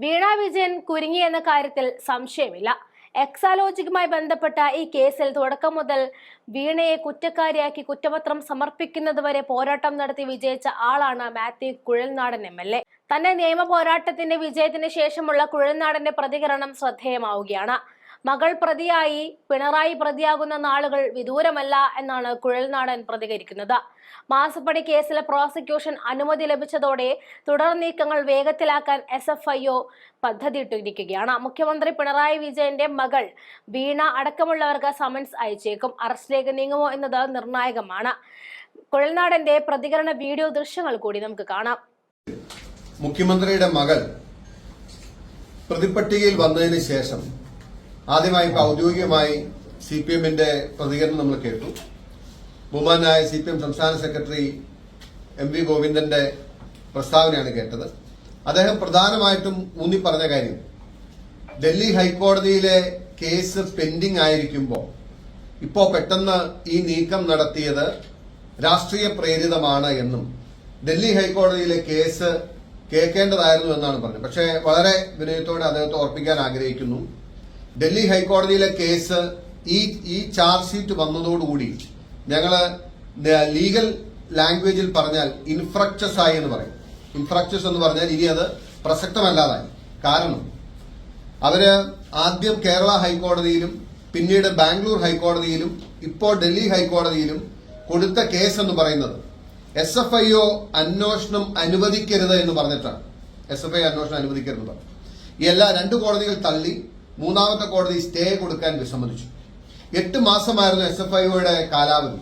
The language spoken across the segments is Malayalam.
വീണ വിജയൻ കുരുങ്ങിയെന്ന കാര്യത്തിൽ സംശയമില്ല. എക്സാലോജിക്കുമായി ബന്ധപ്പെട്ട ഈ കേസിൽ തുടക്കം മുതൽ വീണയെ കുറ്റക്കാരിയാക്കി കുറ്റപത്രം സമർപ്പിക്കുന്നതുവരെ പോരാട്ടം നടത്തി വിജയിച്ച ആളാണ് മാത്യു കുഴൽനാടൻ MLA. തന്നെ നിയമ പോരാട്ടത്തിന്റെ വിജയത്തിന് ശേഷമുള്ള കുഴൽനാടന്റെ പ്രതികരണം ശ്രദ്ധേയമാവുകയാണ്. മകൾ പ്രതിയായി പിണറായി പ്രതിയാകുന്ന നാളുകൾ വിദൂരമല്ല എന്നാണ് കുഴൽനാടൻ പ്രതികരിക്കുന്നത്. മാസപ്പടി കേസിലെ പ്രോസിക്യൂഷൻ അനുമതി ലഭിച്ചതോടെ തുടർ നീക്കങ്ങൾ വേഗത്തിലാക്കാൻ SFIO പദ്ധതിയിട്ടിരിക്കുകയാണ്. മുഖ്യമന്ത്രി പിണറായി വിജയന്റെ മകൾ വീണ അടക്കമുള്ളവർക്ക് സമൻസ് അയച്ചേക്കും. അറസ്റ്റിലേക്ക് നീങ്ങുമോ എന്നത് നിർണായകമാണ്. കുഴൽനാടന്റെ പ്രതികരണ വീഡിയോ ദൃശ്യങ്ങൾ കൂടി നമുക്ക് കാണാം. മുഖ്യമന്ത്രിയുടെ മകൾ പ്രതിപട്ടികയിൽ വന്നതിന് ശേഷം ആദ്യമായി ഔദ്യോഗികമായി CPMന്റെ പ്രതികരണം നമ്മൾ കേട്ടു. ബഹുമാനായ CPM സംസ്ഥാന സെക്രട്ടറി MV ഗോവിന്ദന്റെ പ്രസ്താവനയാണ് കേട്ടത്. അദ്ദേഹം പ്രധാനമായിട്ടും ഊന്നി പറഞ്ഞ കാര്യം ഡൽഹി ഹൈക്കോടതിയിലെ കേസ് പെൻഡിംഗ് ആയിരിക്കുമ്പോൾ ഇപ്പോ പെട്ടെന്ന് ഈ നീക്കം നടത്തിയത് രാഷ്ട്രീയ പ്രേരിതമാണ് എന്നും ഡൽഹി ഹൈക്കോടതിയിലെ കേസ് കേൾക്കേണ്ടതായിരുന്നു എന്നാണ് പറഞ്ഞത്. പക്ഷേ വളരെ വിനയത്തോടെ അദ്ദേഹത്തെ ഓർപ്പിക്കാൻ ആഗ്രഹിക്കുന്നു, ഡൽഹി ഹൈക്കോടതിയിലെ കേസ് ഈ ചാർജ് ഷീറ്റ് വന്നതോടുകൂടി ഞങ്ങള് ലീഗൽ ലാംഗ്വേജിൽ പറഞ്ഞാൽ ഇൻഫ്രക്ചസ് ആയി എന്ന് പറയും. ഇൻഫ്രക്ചസ് എന്ന് പറഞ്ഞാൽ ഇനി അത് പ്രസക്തമല്ലാതായി. കാരണം അവര് ആദ്യം കേരള ഹൈക്കോടതിയിലും പിന്നീട് ബാംഗ്ലൂർ ഹൈക്കോടതിയിലും ഇപ്പോൾ ഡൽഹി ഹൈക്കോടതിയിലും കൊടുത്ത കേസ് എന്ന് പറയുന്നത് SFIO അന്വേഷണം അനുവദിക്കരുത് എന്ന് പറഞ്ഞിട്ടാണ്. SFIO അന്വേഷണം അനുവദിക്കരുത് പറഞ്ഞു. ഈ എല്ലാ രണ്ട് കോടതികൾ തള്ളി മൂന്നാമത്തെ കോടതി സ്റ്റേ കൊടുക്കാൻ വിസമ്മതിച്ചു. 8 മാസമായിരുന്നു SFIOയുടെ കാലാവധി.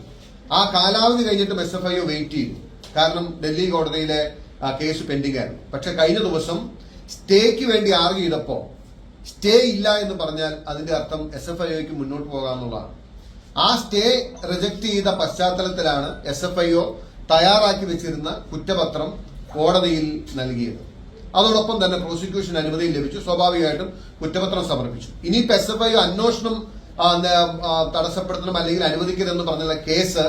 ആ കാലാവധി കഴിഞ്ഞിട്ടും SFIO വെയിറ്റ് ചെയ്തു. കാരണം ഡൽഹി കോടതിയിലെ കേസ് പെൻഡിംഗ് ആയിരുന്നു. പക്ഷെ കഴിഞ്ഞ ദിവസം സ്റ്റേക്ക് വേണ്ടി ആർഗ്യൂ ചെയ്തപ്പോ സ്റ്റേ ഇല്ല എന്ന് പറഞ്ഞാൽ അതിന്റെ അർത്ഥം SFIOയ്ക്ക് മുന്നോട്ട് പോകാമെന്നുള്ളതാണ്. ആ സ്റ്റേ റിജക്ട് ചെയ്ത പശ്ചാത്തലത്തിലാണ് SFIO തയ്യാറാക്കി വെച്ചിരുന്ന കുറ്റപത്രം കോടതിയിൽ നൽകിയത്. അതോടൊപ്പം തന്നെ പ്രോസിക്യൂഷൻ അനുമതി ലഭിച്ചു. സ്വാഭാവികമായിട്ടും കുറ്റപത്രം സമർപ്പിച്ചു. ഇനിയിപ്പോ SFIO അന്വേഷണം തടസ്സപ്പെടുത്തണം അല്ലെങ്കിൽ അനുവദിക്കരുതെന്ന് പറഞ്ഞുള്ള കേസ്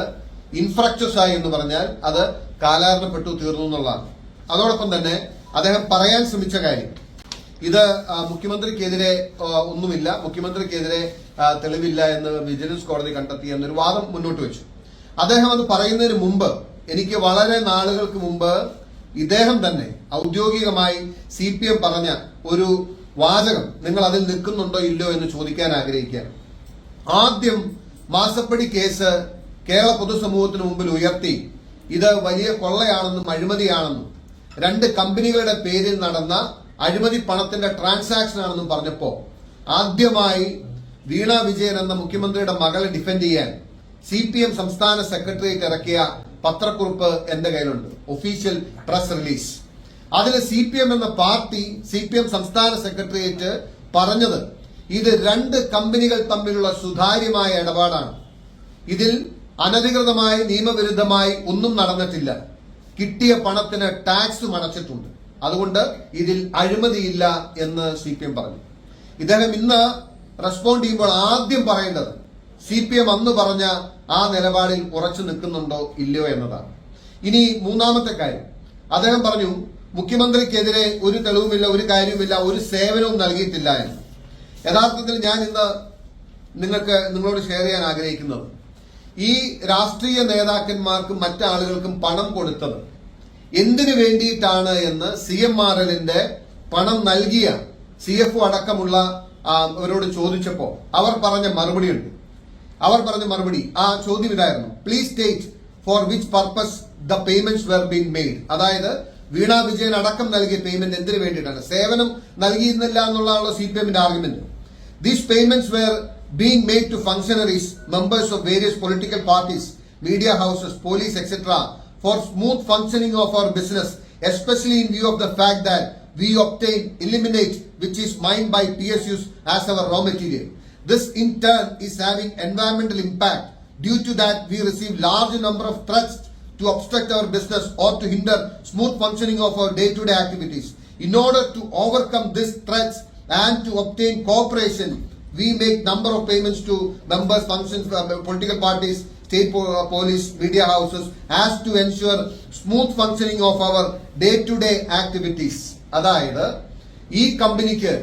ഇൻഫ്രക്ചസ് ആയി എന്ന് പറഞ്ഞാൽ അത് കാലാരണപ്പെട്ടു തീർന്നു എന്നുള്ളതാണ്. അതോടൊപ്പം തന്നെ അദ്ദേഹം പറയാൻ ശ്രമിച്ച കാര്യം ഇത് മുഖ്യമന്ത്രിക്കെതിരെ ഒന്നുമില്ല, മുഖ്യമന്ത്രിക്കെതിരെ തെളിവില്ല എന്ന് വിജിലൻസ് കോടതി കണ്ടെത്തി എന്നൊരു വാദം മുന്നോട്ട് വെച്ചു. അദ്ദേഹം അത് പറയുന്നതിന് മുമ്പ് എനിക്ക് വളരെ നാളുകൾക്ക് മുമ്പ് ഇദ്ദേഹം തന്നെ ഔദ്യോഗികമായി CPM പറഞ്ഞ ഒരു വാചകം നിങ്ങൾ അതിൽ നിൽക്കുന്നുണ്ടോ ഇല്ലയോ എന്ന് ചോദിക്കാൻ ആഗ്രഹിക്കുകയാണ്. ആദ്യം മാസപ്പടി കേസ് കേരള പൊതുസമൂഹത്തിന് മുമ്പിൽ ഉയർത്തി ഇത് വലിയ കൊള്ളയാണെന്നും അഴിമതിയാണെന്നും 2 കമ്പനികളുടെ പേരിൽ നടന്ന അഴിമതി പണത്തിന്റെ ട്രാൻസാക്ഷൻ ആണെന്നും പറഞ്ഞപ്പോ ആദ്യമായി വീണ വിജയൻ എന്ന മുഖ്യമന്ത്രിയുടെ മകളെ ഡിഫെൻഡ് ചെയ്യാൻ CPM സംസ്ഥാന സെക്രട്ടേറിയറ്റ് ഇറക്കിയ പത്രക്കുറിപ്പ് എന്റെ കയ്യിലുണ്ട്, ഒഫീഷ്യൽ പ്രസ് റിലീസ്. അതിൽ CPM എന്ന പാർട്ടി CPM സംസ്ഥാന സെക്രട്ടേറിയറ്റ് പറഞ്ഞത് ഇത് 2 കമ്പനികൾ തമ്മിലുള്ള സുതാര്യമായ ഇടപാടാണ്. ഇതിൽ അനധികൃതമായി നിയമവിരുദ്ധമായി ഒന്നും നടന്നിട്ടില്ല. കിട്ടിയ പണത്തിന് ടാക്സ് അടച്ചിട്ടുണ്ട്. അതുകൊണ്ട് ഇതിൽ അഴിമതിയില്ല എന്ന് CPM പറഞ്ഞു. ഇദ്ദേഹം ഇന്ന് റെസ്പോണ്ട് ചെയ്യുമ്പോൾ ആദ്യം പറയേണ്ടത് CPM അന്ന് പറഞ്ഞ ആ നിലപാടിൽ ഉറച്ചു നിൽക്കുന്നുണ്ടോ ഇല്ലയോ എന്നതാണ്. ഇനി മൂന്നാമത്തെ കാര്യം, അദ്ദേഹം പറഞ്ഞു മുഖ്യമന്ത്രിക്കെതിരെ ഒരു തെളിവുമില്ല, ഒരു കാര്യവുമില്ല, ഒരു സേവനവും നൽകിയിട്ടില്ല എന്ന്. യഥാർത്ഥത്തിൽ ഞാൻ ഇന്ന് നിങ്ങളോട് ഷെയർ ചെയ്യാൻ ആഗ്രഹിക്കുന്നത് ഈ രാഷ്ട്രീയ നേതാക്കന്മാർക്കും മറ്റാളുകൾക്കും പണം കൊടുത്തത് എന്തിനു വേണ്ടിയിട്ടാണ് എന്ന് CMRLന്റെ പണം നൽകിയ CFO അടക്കമുള്ള അവരോട് ചോദിച്ചപ്പോ അവർ പറഞ്ഞ മറുപടിയുണ്ട്. ആ ചോദ്യം ഇതായിരുന്നു, please state for which purpose the payments were been made. അതായത് വീണ വിജയൻ അടക്കം നൽകിയ പേയ്മെന്റ് എന്തിനു വേണ്ടിയിട്ടാണ്, സേവനം നൽകിയിരുന്നില്ല എന്നുള്ളതാണ് CPMന്റെ argument. These payments were being made to functionaries, members of various political parties, media houses, police etcetera for smooth functioning of our business, especially in view of the fact that we obtain illuminate which is mined by PSUs as our raw material. This in turn is having environmental impact. Due to that, we receive large number of threats to obstruct our business or to hinder smooth functioning of our day-to-day activities. In order to overcome these threats and to obtain cooperation, we make number of payments to members, functions, political parties, state police, media houses, as to ensure smooth functioning of our day-to-day activities. അതായത് ഈ കമ്പനിക്ക്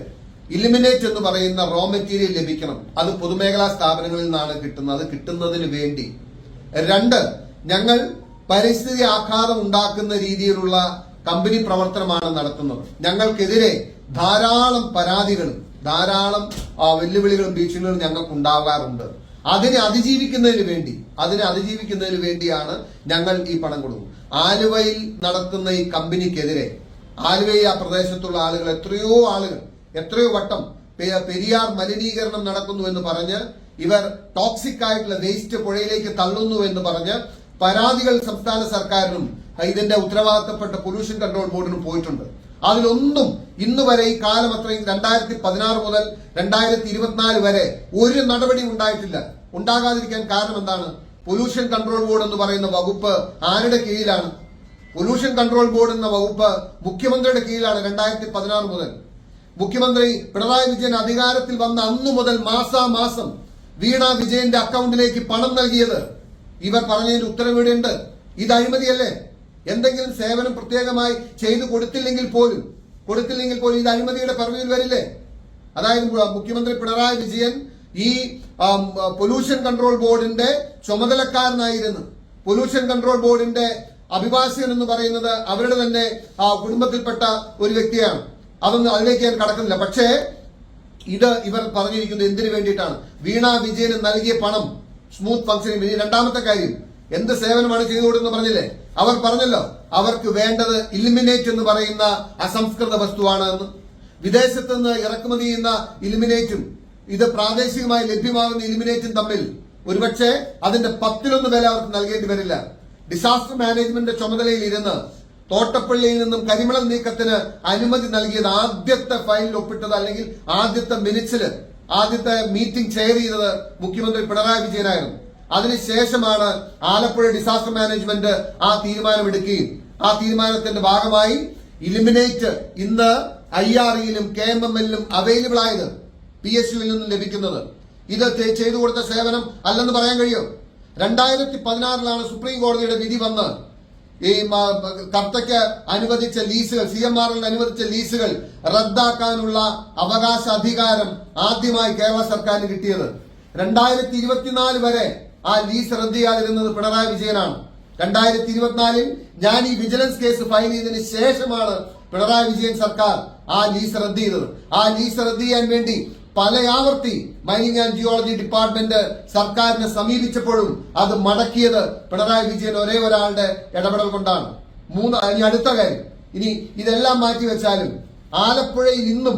ഇലിമിനേറ്റ് എന്ന് പറയുന്ന റോ മെറ്റീരിയൽ ലഭിക്കണം. അത് പൊതുമേഖലാ സ്ഥാപനങ്ങളിൽ നിന്നാണ് കിട്ടുന്നത്. അത് കിട്ടുന്നതിന് വേണ്ടി 2, ഞങ്ങൾ പരിസ്ഥിതി ആഘാതം ഉണ്ടാക്കുന്ന രീതിയിലുള്ള കമ്പനി പ്രവർത്തനമാണ് നടത്തുന്നത്. ഞങ്ങൾക്കെതിരെ ധാരാളം പരാതികളും ധാരാളം വെല്ലുവിളികളും ഭീഷണികളും ഞങ്ങൾക്ക് ഉണ്ടാകാറുണ്ട്. അതിനെ അതിജീവിക്കുന്നതിന് വേണ്ടിയാണ് ഞങ്ങൾ ഈ പണം കൊടുക്കുന്നത്. ആലുവയിൽ നടത്തുന്ന ഈ കമ്പനിക്കെതിരെ ആലുവയിൽ ആ പ്രദേശത്തുള്ള ആളുകൾ എത്രയോ വട്ടം പെരിയാർ മലിനീകരണം നടക്കുന്നു എന്ന് പറഞ്ഞ് ഇവർ ടോക്സിക് ആയിട്ടുള്ള വേസ്റ്റ് പുഴയിലേക്ക് തള്ളുന്നു എന്ന് പറഞ്ഞ് പരാതികൾ സംസ്ഥാന സർക്കാരിനും ഇതിന്റെ ഉത്തരവാദിത്തപ്പെട്ട പൊല്യൂഷൻ കൺട്രോൾ ബോർഡിനും പോയിട്ടുണ്ട്. അതിലൊന്നും ഇന്ന് വരെ ഈ കാലം അത്രയും 2016 മുതൽ 2024 വരെ ഒരു നടപടി ഉണ്ടായിട്ടില്ല. ഉണ്ടാകാതിരിക്കാൻ കാരണം എന്താണ്? പൊല്യൂഷൻ കൺട്രോൾ ബോർഡ് എന്ന് പറയുന്ന വകുപ്പ് ആരുടെ കീഴിലാണ്? പൊല്യൂഷൻ കൺട്രോൾ ബോർഡ് എന്ന വകുപ്പ് മുഖ്യമന്ത്രിയുടെ കീഴിലാണ്. 2016 മുതൽ മുഖ്യമന്ത്രി പിണറായി വിജയൻ അധികാരത്തിൽ വന്ന അന്നു മുതൽ മാസാമാസം വീണ വിജയന്റെ അക്കൗണ്ടിലേക്ക് പണം നൽകിയത്. ഇവർ പറഞ്ഞതിന്റെ ഉത്തരവിടെയുണ്ട്. ഇത് അഴിമതിയല്ലേ? എന്തെങ്കിലും സേവനം പ്രത്യേകമായി ചെയ്തു കൊടുത്തില്ലെങ്കിൽ പോലും ഇത് അഴിമതിയുടെ പരിധിയിൽ വരില്ലേ? അതായത് മുഖ്യമന്ത്രി പിണറായി വിജയൻ ഈ പൊല്യൂഷൻ കൺട്രോൾ ബോർഡിന്റെ ചുമതലക്കാരനായിരുന്നു. പൊല്യൂഷൻ കൺട്രോൾ ബോർഡിന്റെ അഭിഭാഷകൻ എന്ന് പറയുന്നത് അവരുടെ തന്നെ കുടുംബത്തിൽപ്പെട്ട ഒരു വ്യക്തിയാണ്. അതിലേക്ക് ഞാൻ കടക്കുന്നില്ല. പക്ഷേ ഇവർ പറഞ്ഞിരിക്കുന്നത് എന്തിനു വേണ്ടിയിട്ടാണ്? വീണ വിജയന് നൽകിയ പണം സ്മൂത്ത് ഫംഗ്ഷനിങ്. ഇനി രണ്ടാമത്തെ കാര്യം, എന്ത് സേവനമാണ് ചെയ്തു കൊടുക്കുന്നത് പറഞ്ഞില്ലേ? അവർ പറഞ്ഞല്ലോ അവർക്ക് വേണ്ടത് ഇലിമിനേറ്റ് എന്ന് പറയുന്ന അസംസ്കൃത വസ്തുവാണ് എന്ന്. വിദേശത്ത് നിന്ന് ഇറക്കുമതി ചെയ്യുന്ന ഇലിമിനേറ്റും ഇത് പ്രാദേശികമായി ലഭ്യമാകുന്ന ഇലിമിനേറ്റും തമ്മിൽ ഒരുപക്ഷെ അതിന്റെ 10-1 വില അവർക്ക് നൽകേണ്ടി വരില്ല. ഡിസാസ്റ്റർ മാനേജ്മെന്റ് ചുമതലയിൽ ഇരുന്ന് തോട്ടപ്പള്ളിയിൽ നിന്നും കരിമണൽ നീക്കത്തിന് അനുമതി നൽകിയത് ആദ്യത്തെ ഫയലിൽ ഒപ്പിട്ടത് അല്ലെങ്കിൽ ആദ്യത്തെ മിനിറ്റ്സിൽ ആദ്യത്തെ മീറ്റിംഗ് ചെയർ ചെയ്തത് മുഖ്യമന്ത്രി പിണറായി വിജയനായിരുന്നു. അതിനുശേഷമാണ് ആലപ്പുഴ ഡിസാസ്റ്റർ മാനേജ്മെന്റ് ആ തീരുമാനമെടുക്കുകയും ആ തീരുമാനത്തിന്റെ ഭാഗമായി ഇലിമിനേറ്റ് ഇന്ന് IREയിലും KMMLലും അവൈലബിൾ ആയത്, PSUവിൽ നിന്നും ലഭിക്കുന്നത്. ഇത് ചെയ്തു കൊടുത്ത സേവനം അല്ലെന്ന് പറയാൻ കഴിയും. 2016 സുപ്രീം കോടതിയുടെ വിധി വന്ന് ഈ കർത്തയ്ക്ക് അനുവദിച്ച ലീസുകൾ, CMRL അനുവദിച്ച ലീസുകൾ റദ്ദാക്കാനുള്ള അവകാശ അധികാരം ആദ്യമായി കേരള സർക്കാരിന് കിട്ടിയത്. 2024 വരെ ആ ലീസ് റദ്ദ് ചെയ്യാതിരുന്നത് പിണറായി വിജയനാണ്. 2024 ഞാൻ ഈ വിജിലൻസ് കേസ് ഫയൽ ചെയ്തതിന് ശേഷമാണ് പിണറായി വിജയൻ സർക്കാർ ആ ലീസ് റദ്ദ് ചെയ്തത്. ആ ലീസ് റദ്ദ് ചെയ്യാൻ വേണ്ടി പലയാവർത്തി മൈനിങ് ആൻഡ് ജിയോളജി ഡിപ്പാർട്ട്മെന്റ് സർക്കാരിനെ സമീപിച്ചപ്പോഴും അത് മടക്കിയത് പിണറായി വിജയൻ ഒരേ ഒരാളുടെ ഇടപെടൽ കൊണ്ടാണ്. ഇനി അടുത്ത കാര്യം, ഇനി ഇതെല്ലാം മാറ്റിവെച്ചാലും ആലപ്പുഴയിൽ ഇന്നും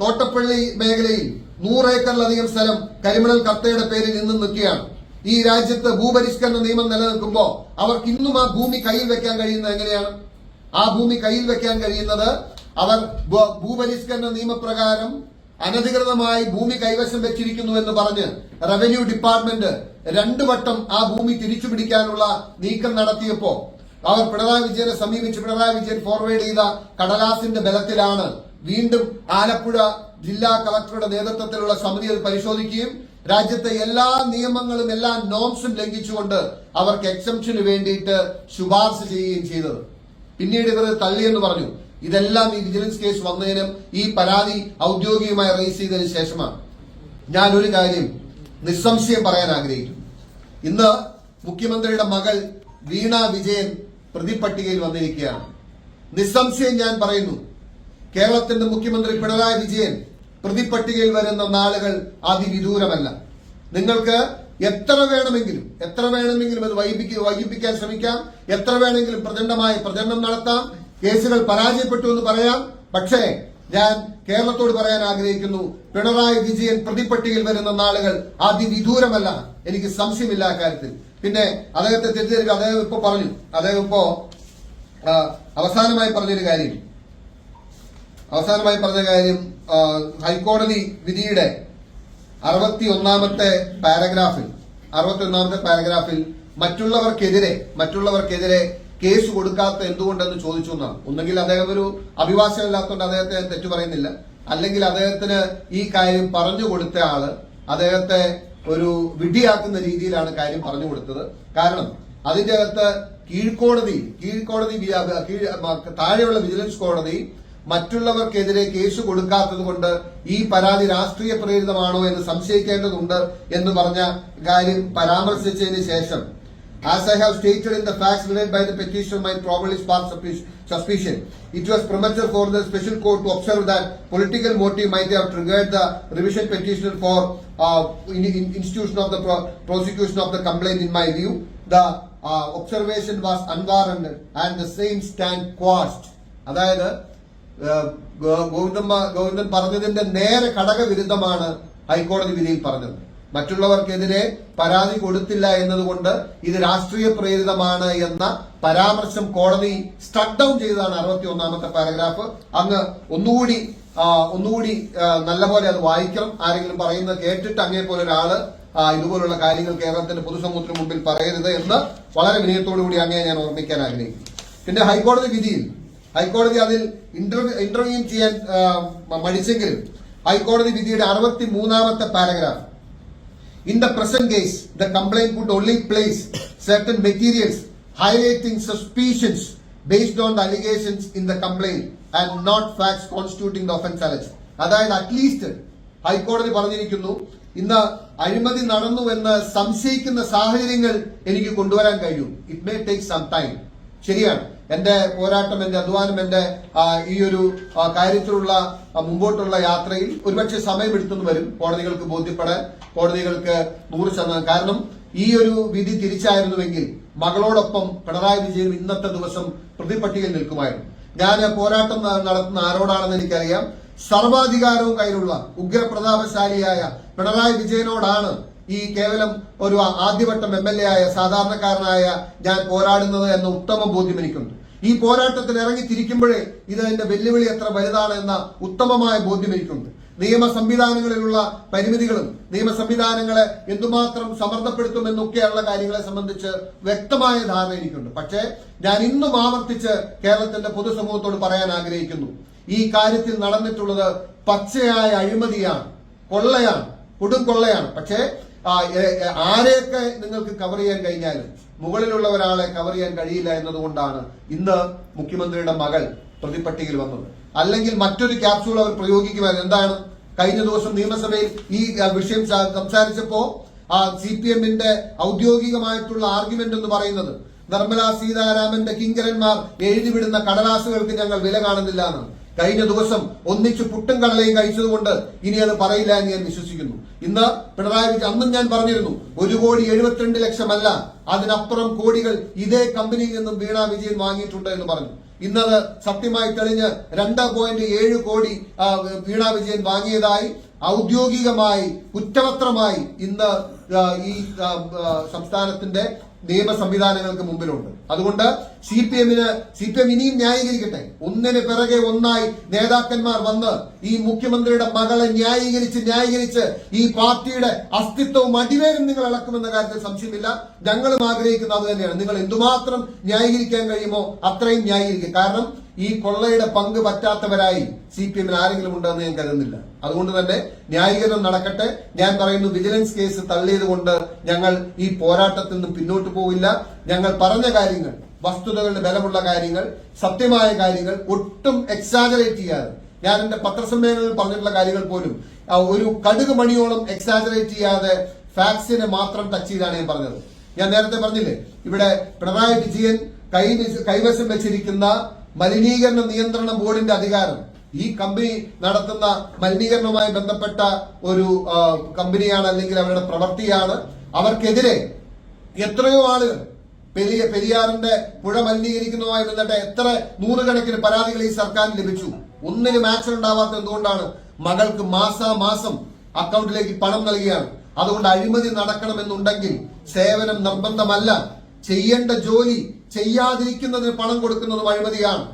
തോട്ടപ്പള്ളി മേഖലയിൽ 100 ഏക്കറിലധികം സ്ഥലം കരിമണൽ കർത്തയുടെ പേരിൽ ഇന്നും നിൽക്കുകയാണ്. ഈ രാജ്യത്ത് ഭൂപരിഷ്കരണ നിയമം നിലനിൽക്കുമ്പോൾ അവർക്ക് ഇന്നും ആ ഭൂമി കയ്യിൽ വെക്കാൻ കഴിയുന്നത് എങ്ങനെയാണ്? ആ ഭൂമി കയ്യിൽ വെക്കാൻ കഴിയുന്നത് അവർ ഭൂപരിഷ്കരണ നിയമപ്രകാരം അനധികൃതമായി ഭൂമി കൈവശം വെച്ചിരിക്കുന്നു എന്ന് പറഞ്ഞ് റവന്യൂ ഡിപ്പാർട്ട്മെന്റ് 2 വട്ടം ആ ഭൂമി തിരിച്ചുപിടിക്കാനുള്ള നീക്കം നടത്തിയപ്പോ അവർ പിണറായി വിജയനെ സമീപിച്ച് പിണറായി വിജയൻ ഫോർവേഡ് ചെയ്ത കടലാസിന്റെ ബലത്തിലാണ് വീണ്ടും ആലപ്പുഴ ജില്ലാ കളക്ടറുടെ നേതൃത്വത്തിലുള്ള സമിതി അത് പരിശോധിക്കുകയും രാജ്യത്തെ എല്ലാ നിയമങ്ങളും എല്ലാ നോംസും ലംഘിച്ചുകൊണ്ട് അവർക്ക് എക്സംഷന് വേണ്ടിയിട്ട് ശുപാർശ ചെയ്യുകയും ചെയ്തത്. പിന്നീട് ഇവർ തള്ളിയെന്ന് പറഞ്ഞു. ഇതെല്ലാം ഈ വിജിലൻസ് കേസ് വന്നതിനും ഈ പരാതി ഔദ്യോഗികമായി റേസ് ചെയ്തതിനു ശേഷമാണ്. ഞാൻ ഒരു കാര്യം നിസ്സംശയം പറയാൻ ആഗ്രഹിക്കുന്നു. ഇന്ന് മുഖ്യമന്ത്രിയുടെ മകൾ വീണ വിജയൻ പ്രതിപട്ടികയിൽ വന്നിരിക്കുകയാണ്. നിസ്സംശയം ഞാൻ പറയുന്നു, കേരളത്തിന്റെ മുഖ്യമന്ത്രി പിണറായി വിജയൻ പ്രതിപട്ടികയിൽ വരുന്ന നാളുകൾ അതിവിദൂരമല്ല. നിങ്ങൾക്ക് എത്ര വേണമെങ്കിലും അത് വൈകിപ്പിക്കാൻ ശ്രമിക്കാം, എത്ര വേണമെങ്കിലും പ്രചണ്ഡമായി പ്രചരണം നടത്താം, കേസുകൾ പരാജയപ്പെട്ടു എന്ന് പറയാം. പക്ഷേ ഞാൻ കേരളത്തോട് പറയാൻ ആഗ്രഹിക്കുന്നു, പിണറായി വിജയൻ പ്രതിപട്ടികയിൽ വരുന്ന നാളുകൾ അതിവിദൂരമല്ല. എനിക്ക് സംശയമില്ല കാര്യത്തിൽ. പിന്നെ അദ്ദേഹത്തെ തെറ്റിദ്ധരിക്കുക, അദ്ദേഹം ഇപ്പോ അവസാനമായി പറഞ്ഞ കാര്യം ഹൈക്കോടതി വിധിയുടെ 61ാമത്തെ പാരഗ്രാഫിൽ മറ്റുള്ളവർക്കെതിരെ കേസ് കൊടുക്കാത്ത എന്തുകൊണ്ടെന്ന് ചോദിച്ചു എന്നാണ്. ഒന്നെങ്കിൽ അദ്ദേഹം ഒരു അഭിഭാഷകനല്ലാത്തതുകൊണ്ട് അദ്ദേഹത്തെ തെറ്റു പറയുന്നില്ല, അല്ലെങ്കിൽ അദ്ദേഹത്തിന് ഈ കാര്യം പറഞ്ഞു കൊടുത്ത ആള് അദ്ദേഹത്തെ ഒരു വിഡ്ഢിയാക്കുന്ന രീതിയിലാണ് കാര്യം പറഞ്ഞു കൊടുത്തത്. കാരണം അതിന്റെ അകത്ത് കീഴ്ക്കോടതി താഴെയുള്ള വിജിലൻസ് കോടതി മറ്റുള്ളവർക്കെതിരെ കേസ് കൊടുക്കാത്തത് കൊണ്ട് ഈ പരാതി രാഷ്ട്രീയ പ്രേരിതമാണോ എന്ന് സംശയിക്കേണ്ടതുണ്ട് എന്ന് പറഞ്ഞ കാര്യം പരാമർശിച്ചതിന് ശേഷം, as I have stated in the facts related by the petitioner might probably spark suspicion. It was premature for the special court to observe that political motive might have triggered the revision petition for institution of the prosecution of the complaint. In my view, the observation was unwarranted and the same stand quashed. അതായത് ഗോവിന്ദൻ പറഞ്ഞതിന്റെ നേരെ ഘടകവിരുദ്ധമാണ് ഹൈക്കോടതി വിധിയിൽ പറഞ്ഞത്. മറ്റുള്ളവർക്കെതിരെ പരാതി കൊടുത്തില്ല എന്നതുകൊണ്ട് ഇത് രാഷ്ട്രീയ പ്രേരിതമാണ് എന്ന പരാമർശം കോടതി സ്ട്രക്ക് ഡൗൺ ചെയ്തതാണ് 61ാമത്തെ പാരഗ്രാഫ്. അങ്ങ് ഒന്നുകൂടി നല്ലപോലെ അത് വായിക്കണം. ആരെങ്കിലും പറയുന്നത് കേട്ടിട്ട് അങ്ങേ പോലെ ഒരാള് ഇതുപോലുള്ള കാര്യങ്ങൾ കേരളത്തിന്റെ പൊതുസമൂഹത്തിന് മുമ്പിൽ പറയരുത് എന്ന് വളരെ വിനയത്തോടു കൂടി അങ്ങേ ഞാൻ ഓർമ്മിക്കാൻ ആഗ്രഹിക്കുന്നു. പിന്നെ ഹൈക്കോടതി അതിൽ ഇന്റർവ്യൂ ചെയ്യാൻ മടിച്ചെങ്കിലും ഹൈക്കോടതി വിധിയുടെ 63ാമത്തെ paragraph, in the present case, the complaint would only place certain materials highlighting suspicions based on the allegations in the complaint and not facts constituting the offence alleged. അതായത് അറ്റ്ലീസ്റ്റ് ഹൈക്കോടതി പറഞ്ഞിരിക്കുന്നു, ഇന്ന് അഴിമതി നടന്നുവെന്ന് സംശയിക്കുന്ന സാഹചര്യങ്ങൾ എനിക്ക് കൊണ്ടുവരാൻ കഴിയും. It may take some time. ശരിയാണ്, എന്റെ പോരാട്ടം, എന്റെ അധ്വാനം, എന്റെ ഈ ഒരു കാര്യത്തിലുള്ള മുമ്പോട്ടുള്ള യാത്രയിൽ ഒരുപക്ഷെ സമയമെടുത്തെന്ന് വരും കോടതികൾക്ക് ബോധ്യപ്പെടാൻ, കോടതികൾക്ക് 100%. കാരണം ഈ ഒരു വിധി തിരിച്ചായിരുന്നുവെങ്കിൽ മകളോടൊപ്പം പിണറായി വിജയൻ ഇന്നത്തെ ദിവസം പ്രതിപട്ടികയിൽ നിൽക്കുമായിരുന്നു. ഞാൻ പോരാട്ടം നടത്തുന്ന ആരോടാണെന്ന് എനിക്കറിയാം. സർവാധികാരവും കയ്യിലുള്ള ഉഗ്രപ്രതാപശാലിയായ പിണറായി വിജയനോടാണ് ഈ കേവലം ഒരു ആദ്യവട്ടം MLA ആയ സാധാരണക്കാരനായ ഞാൻ പോരാടുന്നത് എന്ന ഉത്തമ ബോധ്യം എനിക്കുണ്ട്. ഈ പോരാട്ടത്തിൽ ഇറങ്ങി തിരിക്കുമ്പോഴേ ഇത് എന്റെ വെല്ലുവിളി എത്ര വലുതാണ് എന്ന ഉത്തമമായ ബോധ്യം എനിക്കുണ്ട്. നിയമ സംവിധാനങ്ങളിലുള്ള പരിമിതികളും നിയമ സംവിധാനങ്ങളെ എന്തുമാത്രം സമ്മർദ്ദപ്പെടുത്തുമെന്നൊക്കെയുള്ള കാര്യങ്ങളെ സംബന്ധിച്ച് വ്യക്തമായ ധാരണ എനിക്കുണ്ട്. പക്ഷേ ഞാൻ ഇന്നും ആവർത്തിച്ച് കേരളത്തിന്റെ പൊതുസമൂഹത്തോട് പറയാൻ ആഗ്രഹിക്കുന്നു, ഈ കാര്യത്തിൽ നടന്നിട്ടുള്ളത് പച്ചയായ അഴിമതിയാണ്, കൊള്ളയാണ്, കൊടും കൊള്ളയാണ്. പക്ഷേ ആരെയൊക്കെ നിങ്ങൾക്ക് കവർ ചെയ്യാൻ കഴിഞ്ഞാലും മുകളിലുള്ള ഒരാളെ കവർ ചെയ്യാൻ കഴിയില്ല എന്നതുകൊണ്ടാണ് ഇന്ന് മുഖ്യമന്ത്രിയുടെ മകൾ പ്രതിപട്ടികയിൽ വന്നത്. അല്ലെങ്കിൽ മറ്റൊരു ക്യാപ്സ്യൂൾ അവർ പ്രയോഗിക്കുമായിരുന്നു. എന്താണ്? കഴിഞ്ഞ ദിവസം നിയമസഭയിൽ ഈ വിഷയം സംസാരിച്ചപ്പോ CPM-ന്റെ ഔദ്യോഗികമായിട്ടുള്ള ആർഗ്യുമെന്റ് എന്ന് പറയുന്നത് നിർമ്മലാ സീതാരാമന്റെ കിങ്കരന്മാർ എഴുതിവിടുന്ന കടലാസുകൾക്ക് ഞങ്ങൾ വില കാണുന്നില്ല എന്നാണ്. കഴിഞ്ഞ ദിവസം ഒന്നിച്ച് പുട്ടും കടലയും കഴിച്ചതുകൊണ്ട് ഇനി അത് പറയില്ല എന്ന് ഞാൻ വിശ്വസിക്കുന്നു. ഇന്ന് പിണറായി വിജയൻ, അന്നും ഞാൻ പറഞ്ഞിരുന്നു, 1,72,00,000 അതിനപ്പുറം കോടികൾ ഇതേ കമ്പനിയിൽ നിന്നും വീണ വിജയൻ വാങ്ങിയിട്ടുണ്ട് എന്ന് പറഞ്ഞു. ഇന്നത് സത്യമായി തെളിഞ്ഞ് 2.7 കോടി വീണ വിജയൻ വാങ്ങിയതായി ഔദ്യോഗികമായി കുറ്റപത്രമായി ഇന്ന് ഈ സംസ്ഥാനത്തിന്റെ നിയമ സംവിധാനങ്ങൾക്ക് മുമ്പിലുണ്ട്. അതുകൊണ്ട് CPM ഇനിയും ന്യായീകരിക്കട്ടെ. ഒന്നിന് പിറകെ ഒന്നായി നേതാക്കന്മാർ വന്ന് ഈ മുഖ്യമന്ത്രിയുടെ മകളെ ന്യായീകരിച്ച് ഈ പാർട്ടിയുടെ അസ്തിത്വവും അടിവേരും നിങ്ങൾ ഇളക്കുമെന്ന കാര്യത്തിൽ സംശയമില്ല. ഞങ്ങളും ആഗ്രഹിക്കുന്നത് അത് തന്നെയാണ്. നിങ്ങൾ എന്തുമാത്രം ന്യായീകരിക്കാൻ കഴിയുമോ അത്രയും ന്യായീകരിക്കുക. കാരണം ഈ കൊള്ളയുടെ പങ്ക് പറ്റാത്തവരായി CPM ആരെങ്കിലും ഉണ്ടെന്ന് ഞാൻ കരുതുന്നില്ല. അതുകൊണ്ട് തന്നെ ന്യായീകരണം നടക്കട്ടെ. ഞാൻ പറയുന്നു, വിജിലൻസ് കേസ് തള്ളിയത് കൊണ്ട് ഞങ്ങൾ ഈ പോരാട്ടത്തിൽ നിന്നും പിന്നോട്ട് പോവില്ല. ഞങ്ങൾ പറഞ്ഞ കാര്യങ്ങൾ, വസ്തുതകളുടെ ബലമുള്ള കാര്യങ്ങൾ, സത്യമായ കാര്യങ്ങൾ ഒട്ടും എക്സാജറേറ്റ് ചെയ്യാതെ, ഞാൻ എന്റെ പത്രസമ്മേളനങ്ങളിൽ പറഞ്ഞിട്ടുള്ള കാര്യങ്ങൾ പോലും ഒരു കടുക് മണിയോളം എക്സാജറേറ്റ് ചെയ്യാതെ ഫാക്സിനെ മാത്രം ടച്ച് ചെയ്താണ് ഞാൻ പറഞ്ഞത്. ഞാൻ നേരത്തെ പറഞ്ഞില്ലേ, ഇവിടെ പിണറായി വിജയൻ കൈവശം വെച്ചിരിക്കുന്ന മലിനീകരണ നിയന്ത്രണ ബോർഡിന്റെ അധികാരം, ഈ കമ്പനി നടത്തുന്ന മലിനീകരണവുമായി ബന്ധപ്പെട്ട ഒരു കമ്പനിയാണ്, അല്ലെങ്കിൽ അവരുടെ പ്രവൃത്തിയാണ്. അവർക്കെതിരെ എത്രയോ ആളുകൾ പെരിയാറിന്റെ പുഴ മലിനീകരിക്കുന്നതുമായി ബന്ധപ്പെട്ട എത്ര നൂറുകണക്കിന് പരാതികൾ ഈ സർക്കാരിന് ലഭിച്ചു. ഒന്നിനും ആക്ഷൻ ഉണ്ടാവാത്ത എന്തുകൊണ്ടാണ്? മകൾക്ക് മാസാമാസം അക്കൗണ്ടിലേക്ക് പണം നൽകിയാണ്. അതുകൊണ്ട് അഴിമതി നടക്കണമെന്നുണ്ടെങ്കിൽ സേവനം നിർബന്ധമല്ല. ചെയ്യേണ്ട ജോലി ചെയ്യാതിരിക്കുന്നതിന് പണം കൊടുക്കുന്നതും അഴിമതിയാണ്.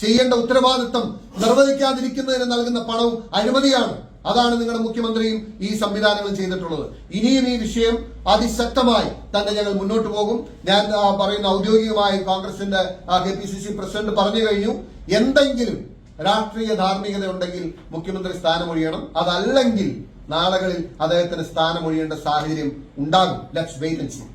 ചെയ്യേണ്ട ഉത്തരവാദിത്തം നിർവഹിക്കാതിരിക്കുന്നതിന് നൽകുന്ന പണവും അഴിമതിയാണ്. അതാണ് നിങ്ങളുടെ മുഖ്യമന്ത്രിയും ഈ സംവിധാനങ്ങളും ചെയ്തിട്ടുള്ളത്. ഇനിയും ഈ വിഷയം അതിശക്തമായി തന്നെ ഞങ്ങൾ മുന്നോട്ട് പോകും. ഞാൻ പറയുന്ന ഔദ്യോഗികമായി കോൺഗ്രസിന്റെ KPCC പ്രസിഡന്റ് പറഞ്ഞു കഴിഞ്ഞു, എന്തെങ്കിലും രാഷ്ട്രീയ ധാർമ്മികത ഉണ്ടെങ്കിൽ മുഖ്യമന്ത്രി സ്ഥാനമൊഴിയണം. അതല്ലെങ്കിൽ നാളുകളിൽ അദ്ദേഹത്തിന് സ്ഥാനമൊഴിയേണ്ട സാഹചര്യം ഉണ്ടാകും. Let's wait and see.